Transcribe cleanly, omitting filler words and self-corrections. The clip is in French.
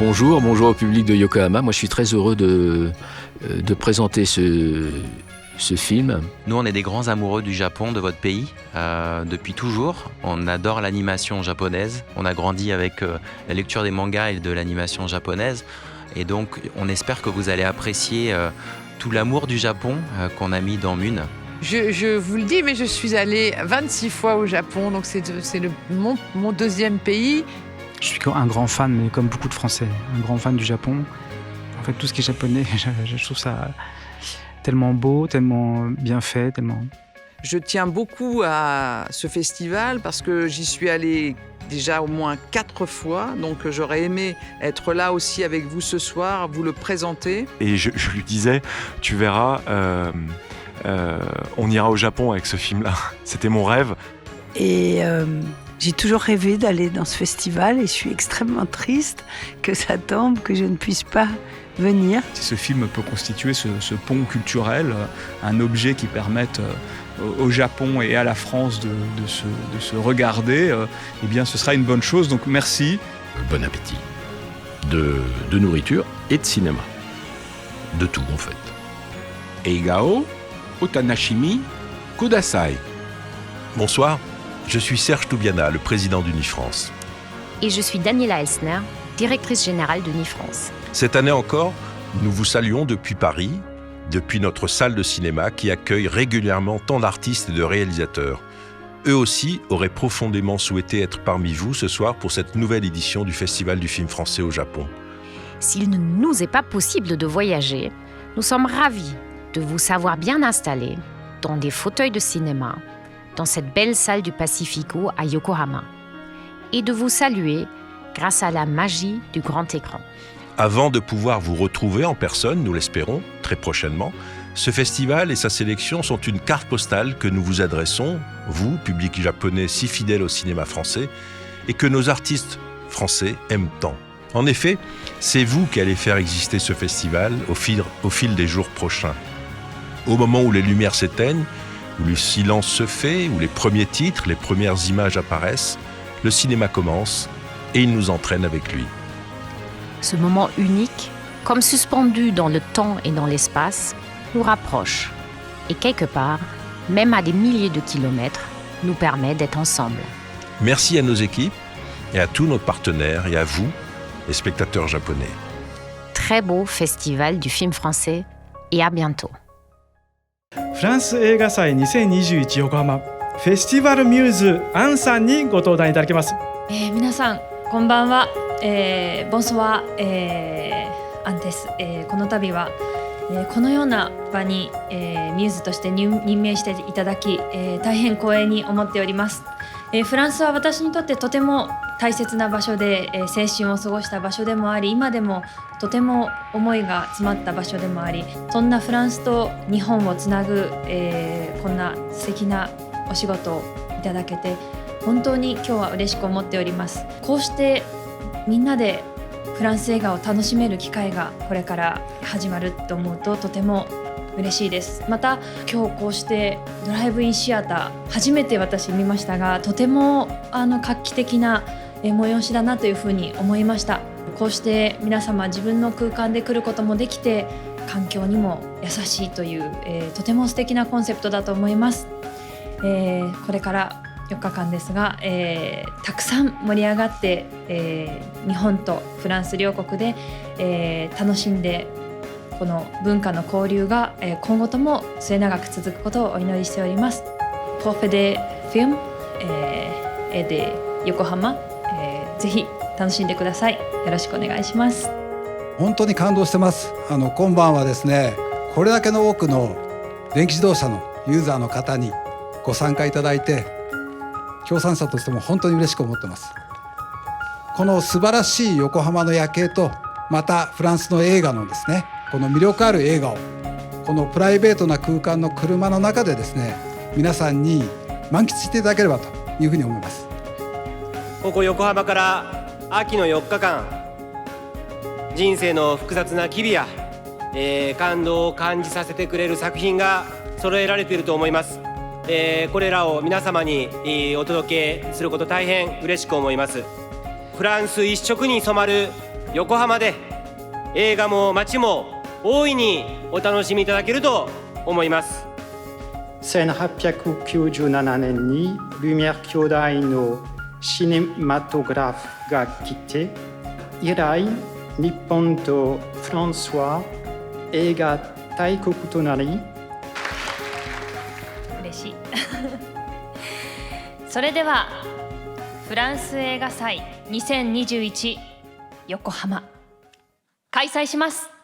Bonjour au public de Yokohama. Moi, je suis très heureux de présenter ce film. Nous, on est des grands amoureux du Japon, de votre pays, depuis toujours. On adore l'animation japonaise. On a grandi avec la lecture des mangas et de l'animation japonaise. Et donc, on espère que vous allez apprécier tout l'amour du Japon qu'on a mis dans Mune. Je vous le dis, mais je suis allée 26 fois au Japon, donc c'est mon deuxième pays. Je suis un grand fan, mais comme beaucoup de Français, un grand fan du Japon. En fait, tout ce qui est japonais, je trouve ça tellement beau, tellement bien fait, tellement... Je tiens beaucoup à ce festival parce que j'y suis allée déjà au moins 4 fois, donc j'aurais aimé être là aussi avec vous ce soir, vous le présenter. Et je lui disais, tu verras, on ira au Japon avec ce film-là. C'était mon rêve. Et j'ai toujours rêvé d'aller dans ce festival et je suis extrêmement triste que ça tombe, que je ne puisse pas venir. Si ce film peut constituer ce pont culturel, un objet qui permette au Japon et à la France de se regarder, eh bien ce sera une bonne chose, donc merci. Bon appétit. De nourriture et de cinéma. De tout en fait. Eigao, Otanashimi, Kudasai. Bonsoir, je suis Serge Toubiana, le président d'Unifrance. Et je suis Daniela Elsner, directrice générale d'Unifrance. Cette année encore, nous vous saluons depuis Paris, depuis notre salle de cinéma qui accueille régulièrement tant d'artistes et de réalisateurs. Eux aussi auraient profondément souhaité être parmi vous ce soir pour cette nouvelle édition du Festival du film français au Japon. S'il ne nous est pas possible de voyager, nous sommes ravis de vous savoir bien installés dans des fauteuils de cinéma, dans cette belle salle du Pacifico à Yokohama, et de vous saluer grâce à la magie du grand écran. Avant de pouvoir vous retrouver en personne, nous l'espérons, très prochainement, ce festival et sa sélection sont une carte postale que nous vous adressons, vous, public japonais si fidèle au cinéma français, et que nos artistes français aiment tant. En effet, c'est vous qui allez faire exister ce festival au fil des jours prochains. Au moment où les lumières s'éteignent, où le silence se fait, où les premiers titres, les premières images apparaissent, le cinéma commence et il nous entraîne avec lui. Ce moment unique, comme suspendu dans le temps et dans l'espace, nous rapproche et quelque part, même à des milliers de kilomètres, nous permet d'être ensemble. Merci à nos équipes et à tous nos partenaires et à vous, les spectateurs japonais. Très beau festival du film français et à bientôt. フランス映画祭2021横浜フェスティバルミューズアンさんにご登壇いただきます。皆さんこんばんは、ボンソワ、アンです、この度は、このような場に、ミューズとして任命していただき、大変光栄に思っております。フランスは私にとってとても大切な場所で、青春を過ごした場所でもあり、今でもとても思いが詰まった場所でもあり、そんなフランスと日本をつなぐ、こんな素敵なお仕事をいただけて本当に今日は嬉しく思っております。こうしてみんなでフランス映画を楽しめる機会がこれから始まると思うととても嬉しいです。また今日こうしてドライブインシアター初めて私見ましたが、とても画期的な催しだなというふうに思いました。こうして皆様自分の空間で来ることもできて環境にも優しいという、とても素敵なコンセプトだと思います。これから4日間ですが、たくさん盛り上がって、日本とフランス両国で、楽しんでこの文化の交流が、今後とも末永く続くことをお祈りしております。ポフェデフィルム、で横浜、ぜひ楽しんでください。よろしくお願いします。本当に感動してます。今晩はですね、これだけの多くの電気自動車のユーザーの方にご参加いただいて、協賛者としても本当に嬉しく思ってます。この素晴らしい横浜の夜景と、またフランスの映画のですね、この魅力ある映画をこのプライベートな空間の車の中でですね、皆さんに満喫していただければというふうに思います。ここ横浜から秋の4日間、人生の複雑な機微や、感動を感じさせてくれる作品が揃えられていると思います。これらを皆様にお届けすること大変嬉しく思います。フランス一色に染まる横浜で映画も街も大いにお楽しみいただけると思います。1897年にルミエール兄弟のシネマトグラフが来て、以来日本とフランスは映画大国となり、嬉しいそれではフランス映画祭2021横浜開催します。